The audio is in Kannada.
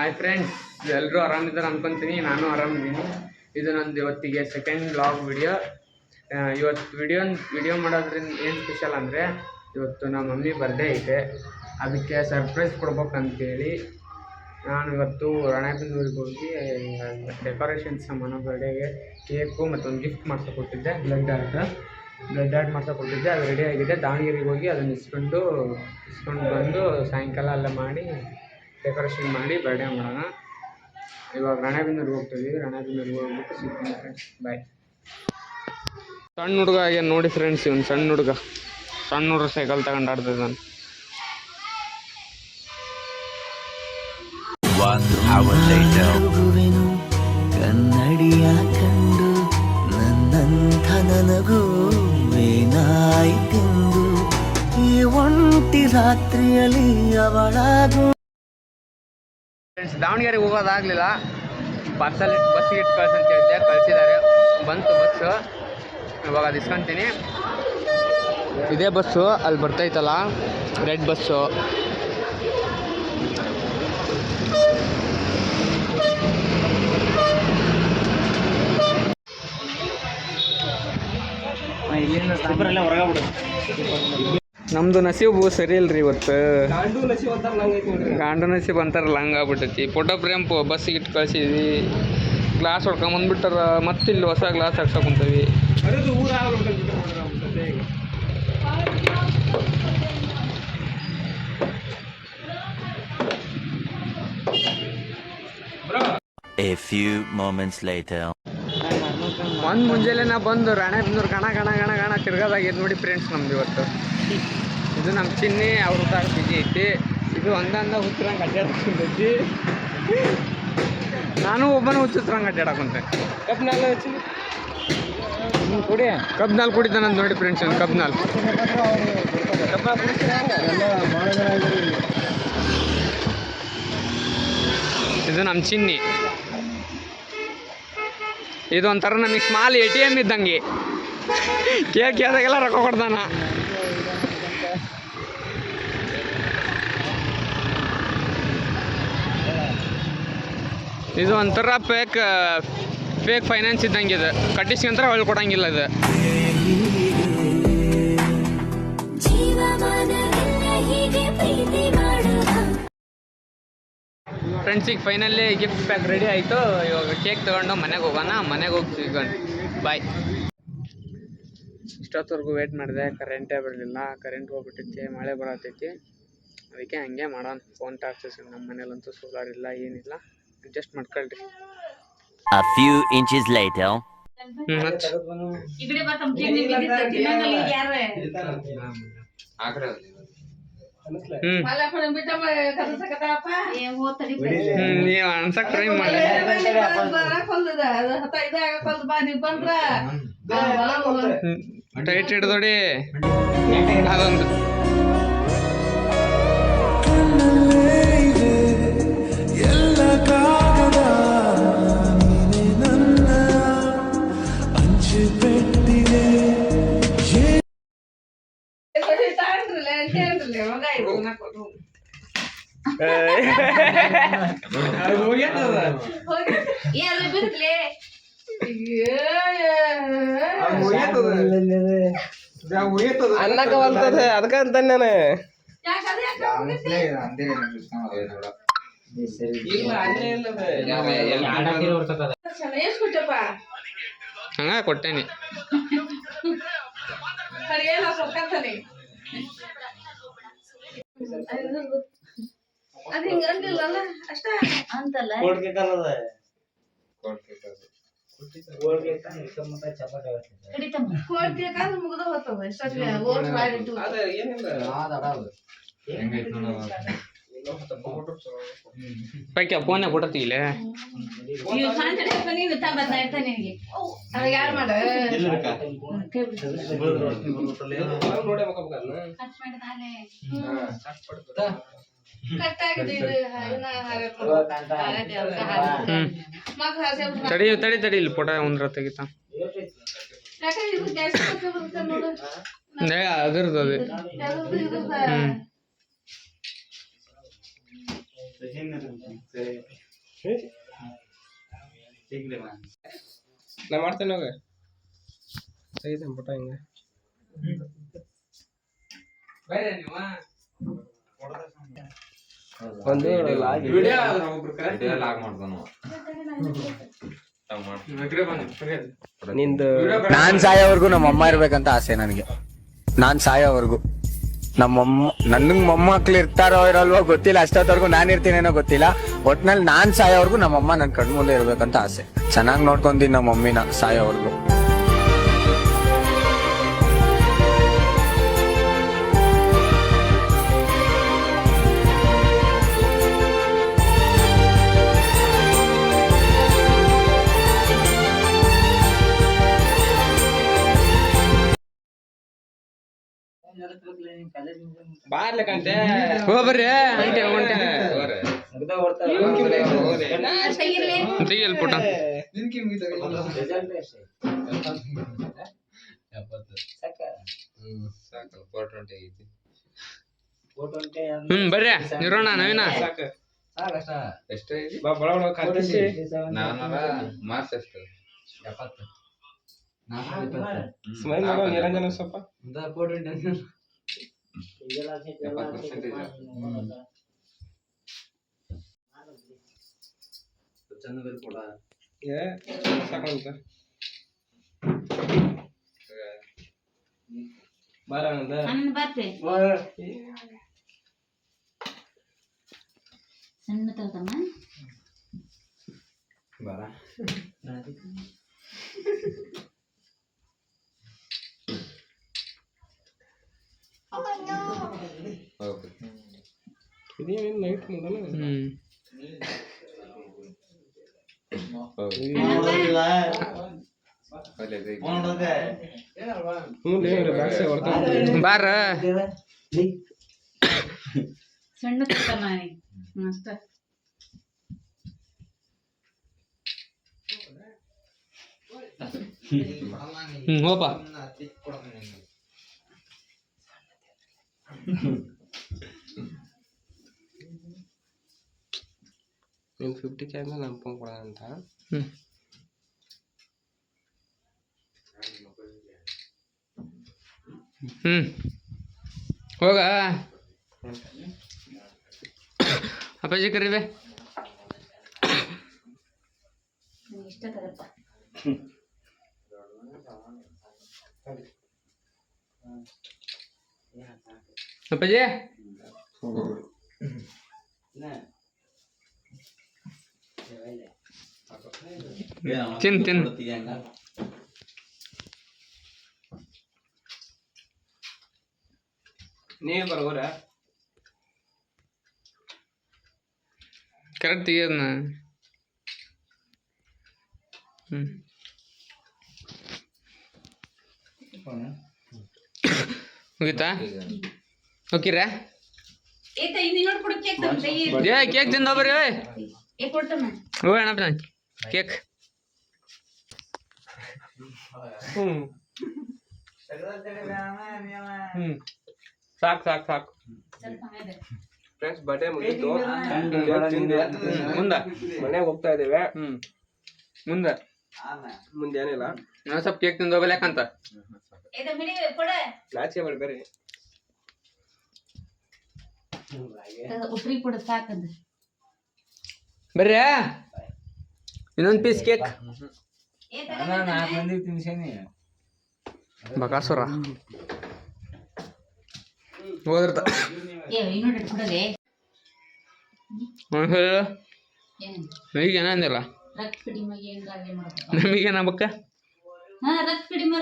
ಹಾಯ್ ಫ್ರೆಂಡ್ಸ್, ಎಲ್ಲರೂ ಆರಾಮಿದ್ದಾರೆ ಅನ್ಕೊಂತೀನಿ. ನಾನು ಆರಾಮಿದ್ದೀನಿ. ಇದು ನಂದು ಇವತ್ತಿಗೆ ಸೆಕೆಂಡ್ ವ್ಲಾಗ್ ವಿಡಿಯೋ. ಇವತ್ತು ವಿಡಿಯೋ ಮಾಡೋದ್ರಿಂದ ಏನು ಸ್ಪೆಷಲ್ ಅಂದರೆ, ಇವತ್ತು ನಮ್ಮ ಮಮ್ಮಿ ಬರ್ಡೇ ಐತೆ. ಅದಕ್ಕೆ ಸರ್ಪ್ರೈಸ್ ಕೊಡ್ಬೇಕಂತೇಳಿ ನಾನು ಇವತ್ತು ರಾಣೆಬೆನ್ನೂರಿಗೆ ಹೋಗಿ ಡೆಕೋರೇಷನ್ ಸಾಮಾನು ಬರ್ಡೇಗೆ ಕೇಕು ಮತ್ತೊಂದು ಗಿಫ್ಟ್ ಮಾಡ್ಸೋಕೊಟ್ಟಿದ್ದೆ. ಬ್ಲಡ್ ಆ್ಯಡ್ ಮಾಡ್ಸೋಕೊಟ್ಟಿದ್ದೆ. ಅದು ರೆಡಿ ಆಗಿದೆ. ದಾವಣಗೆರೆಗೆ ಹೋಗಿ ಅದನ್ನು ಇಸ್ಕೊಂಡು ಬಂದು ಸಾಯಂಕಾಲ ಎಲ್ಲ ಮಾಡಿ ಡೆಕೋರೇಷನ್ ಮಾಡಿ ಬರ್ಡೇ ಮಾಡೋಣ. ಇವಾಗ ರಾಣೆಬೆನ್ನೂರಿಗೆ ಹೋಗ್ತಿದ್ದೀವಿ. ರಾಣೆಬೆನ್ನೂರಿಗೆ ಹೋಗ್ಬಿಟ್ಟು ಸಿಗ್ತೀನಿ ಫ್ರೆಂಡ್ಸ್. ಬಾಯ್. ಸಣ್ಣ ಹುಡುಗ ಆಗ್ಯಾನ ನೋಡಿ ಫ್ರೆಂಡ್ಸ್. ಇವನು ಸಣ್ಣ ಹುಡುಗ ಸೈಕಲ್ ತಗೊಂಡು ಆಡ್ತಿದ್ದ ನಾನು. 1 hour later. ಕನ್ನಡಿಯ ಕಂಡು ನನ್ನಂಥ ನನಗೂವೇನಾಯಿತೆಂದು ಈ ಒಂಟಿ ರಾತ್ರಿಯಲ್ಲಿ ಅವಳಾಗು. ಫ್ರೆಂಡ್ಸ್, ದಾವಣಗೆರೆಗೆ ಹೋಗೋದಾಗಲಿಲ್ಲ. ಬಸ್ಸಿಗೆ ಇಟ್ಟು ಕಳ್ಸಂತ ಹೇಳಿದ್ದೆ, ಕಳಿಸಿದ್ದಾರೆ. ಬಂತು ಬಸ್ಸು. ಇವಾಗ ಅದು ಇಸ್ಕೊತೀನಿ. ಇದೇ ಬಸ್ಸು ಅಲ್ಲಿ ಬರ್ತೈತಲ್ಲ, ರೆಡ್ ಬಸ್ಸು. ನಮ್ದು ನಸೀಬು ಸರಿ ಇಲ್ರಿ ಇವತ್ತು. ಗಾಂಡು ನಸೀಬ್ ಅಂತಾರಲ್ಲ, ಹಂಗಾಗ್ಬಿಟ್ಟೈತಿ. ಫೋಟೋ ಫ್ರೇಮ್ ಬಸ್ಸಿಗೆ ಇಟ್ಟು ಕಳ್ಸಿದ್ವಿ. ಗ್ಲಾಸ್ ಹೊಡ್ಕೊಂಬಂದ್ಬಿಟ್ಟಾರ. ಮತ್ತಿಲ್ಲಿ ಹೊಸ ಗ್ಲಾಸ್ ಹಾಕ್ಸಕ್ ಕುಂತೀವಿ. A few moments later. ಒಂದು ಮುಂಜಾನೆ ನಾ ಬಂದು ರಾಣೆಬೆನ್ನೂರು ಗಣ ತಿರ್ಗೋದಾಗೈತೆ ನೋಡಿ ಫ್ರೆಂಡ್ಸ್. ನಮ್ದು ಇವತ್ತು ಇದು ನಮ್ಮ ಚಿನ್ನಿ ಅವ್ರ ಊಟ ಬಿಜಿ ಐತಿ. ಇದು ಒಂದಂದ ಹುಚ್ಚರಂಗೆ ಅಡ್ಡಾಡ್ಕೊಂಡೈತಿ. ನಾನು ಒಬ್ಬನ ಹುಚ್ಚರಂಗೆ ಅಡ್ಡಾಡಕೊಂತೆ. ಕಬ್ನಾಲ್ ಕುಡಿತಾನಂತ ನೋಡಿ ಫ್ರೆಂಡ್ಸ್. ಕಬ್ನಾಲ್ ಇದು ನಮ್ಮ ಚಿನ್ನಿ. ಇದು ಒಂಥರ ನಮಗೆ ಸ್ಮಾಲ್ ATM ಇದ್ದಂಗೆ. ಕೇಳಿದಾಗೆಲ್ಲ ರೊಕ್ಕ ಕೊಡ್ತಾನ. ಇದು ಒಂಥರ ಫೇಕ್ ಫೈನಾನ್ಸ್ ಇದ್ದಂಗೆ. ಇದು ಕಟ್ಟಿಸ್ಕೊಂತಾರೆ, ಹೊಳ್ ಕೊಡಂಗಿಲ್ಲ. ಇದು ಫ್ರೆಂಡ್ಸಿಗೆ ಫೈನಲ್ಲಿ ಗಿಫ್ಟ್ ಪ್ಯಾಕ್ ರೆಡಿ ಆಯಿತು. ಇವಾಗ ಕೇಕ್ ತೊಗೊಂಡು ಮನೆಗೆ ಹೋಗೋಣ. ಮನೆಗೆ ಹೋಗಿ ಸಿಗೋಣ. ಬಾಯ್. ಇಷ್ಟೊತ್ತವರೆಗೂ ವೇಟ್ ಮಾಡಿದೆ. ಕರೆಂಟೇ ಬರಲಿಲ್ಲ. ಕರೆಂಟ್ ಹೋಗ್ಬಿಟ್ಟೈತಿ. ಮಳೆ ಬರತೈತಿ. ಅದಕ್ಕೆ ಹಂಗೆ ಮಾಡೋಣ. ಫೋನ್ ಟಾರ್ಚಸ್ ನಮ್ಮ ಮನೇಲಂತೂ ಸೋಲಾರ್ ಇಲ್ಲ, ಏನಿಲ್ಲ. ಅಡ್ಜಸ್ಟ್ ಮಾಡ್ಕೊಳ್ರಿ. A few inches later. ನೀವು ಅನ್ಸಕ್ ಟ್ರೈ ಮಾಡಿ. ಟೈಟ್ ಹಿಡ್ದೋಡಿ ಅದೊಂದು. ಅನ್ನಕ ಬರ್ತದೆ. ಅದಕ್ಕಂತ ನಾನು ಹಂಗ ಕೊಟ್ಟೇನಿ. ಪೈಕ ಫೋನ್ ಕೊಡತಿಲ್ಲ. ತಡಿ ಇಲ್ಲಿ ಫೋಟೋ ಒಂದ್ರ ತೆಗಿತಾ. ಅದರದ್ದು ಅದು ನಾ ಮಾಡ್ತೇನೆ ಹೋಗ ತೆಗಿತೇನೆ ಪುಟ ಹಿಂಗೆ ಒಂದು ನಿಂದು ನಾನ್ ಸಾಯೋವರೆಗೂ ನಮ್ಮಮ್ಮ ಇರ್ಬೇಕಂತ ಆಸೆ ನನಗೆ. ನಾನ್ ಸಾಯೋವರೆಗೂ ನಮ್ಮಮ್ಮ ನನಗ್ ಮೊಮ್ಮಕ್ಳು ಇರ್ತಾರೋ ಇರಲ್ವೋ ಗೊತ್ತಿಲ್ಲ, ಅಷ್ಟೊತ್ತವರೆಗೂ ನಾನು ಇರ್ತೀನೇನೋ ಗೊತ್ತಿಲ್ಲ. ಒಟ್ನಲ್ಲಿ ನಾನ್ ಸಾಯೋವರೆಗೂ ನಮ್ಮಮ್ಮ ನನ್ ಕಣ್ಮುಂದೆ ಇರ್ಬೇಕಂತ ಆಸೆ. ಚೆನ್ನಾಗಿ ನೋಡ್ಕೊಂತೀನಿ ನಮ್ಮ ಮಮ್ಮಿನ ಸಾಯೋವರೆಗೂ. ಬಾರ್ಲಕ್ಕಂತೆ ಹೋಗ್ಬರ್ರಿ ಅಂತೆ ತೆಗಿಯಲ್ ಪುಟ. ಬರ್ರಿ ಇರೋಣ ನವೀನ. ಸ್ಮೈಲ್ ಮಾಡೋ ನಿರಂಜನ ಸ್ವಲ್ಪ ಸಾಕಂತ ಬಾರಂದ ಸಣ್ಣ ತಗೋತಮ್ಮ ಬಾರ ಇದೇನು ನೈಟ್ ಮಾಡೋಣ. ಬಾರ ಸಣ್ಣ ತಗೋತಮ್ಮ ಅಷ್ಟ ಹೋಪ ನೀನು 50K ಆದ್ಮೇಲೆ ನಮ್ಮ ಫೋನ್ ಕೊಡೋಣ ಅಂತ. ಹೋಗ ಅಪ್ಪಾಜಿ ಕರಿವೆ ಇಷ್ಟ ತಗಪ್ಪ. ಅಪ್ಪಾಜಿ ತಿನ್ ನೀನು ಬರೋರ ಕರೆಕ್ಟ್ ತೆಗಿಯೋದನ್ನ. ಮುಗೀತಾ ಹೋಗಿರಾ? ಕೇಕ್ ತಿಂದ ಬರ್ರಿ ಹೋಗೋಣ ಕೇಕ್. ಸಾಕು ಸಾಕು ಸಾಕು. ಫ್ರೆಂಡ್ಸ್ ಬರ್ಡೇ ಮುಗೀತು. ಮುಂದೆ ಮನೆಗೆ ಹೋಗ್ತಾ ಇದ್ದೇವೆ. ಮುಂದೆ ಮುಂದೇನಿಲ್ಲ, ನಾವು ಸ್ವಲ್ಪ ಕೇಕ್ ತಿಂದು ಹೋಗ್ಬೇಕಂತ. ನಾಚಿಕೆ ಮಾಡಿ ಬೇರೆ ಉಪ್ರಿ ಕೊಡ ಸಾಕಂದ ಬರ್ರಿ ಇನ್ನೊಂದು ಪೀಸ್ ಕೇಕ್. ಬಕಾಸುರ ಹೋದ್ರತ ಈಗ ಏನಂದಿಲ್ಲ ರಕ್ತ ಕಡಿಮೆ ನಮಗೇನ ಬಕ್ಕ ರಕ್ತ ಕಡಿಮೆ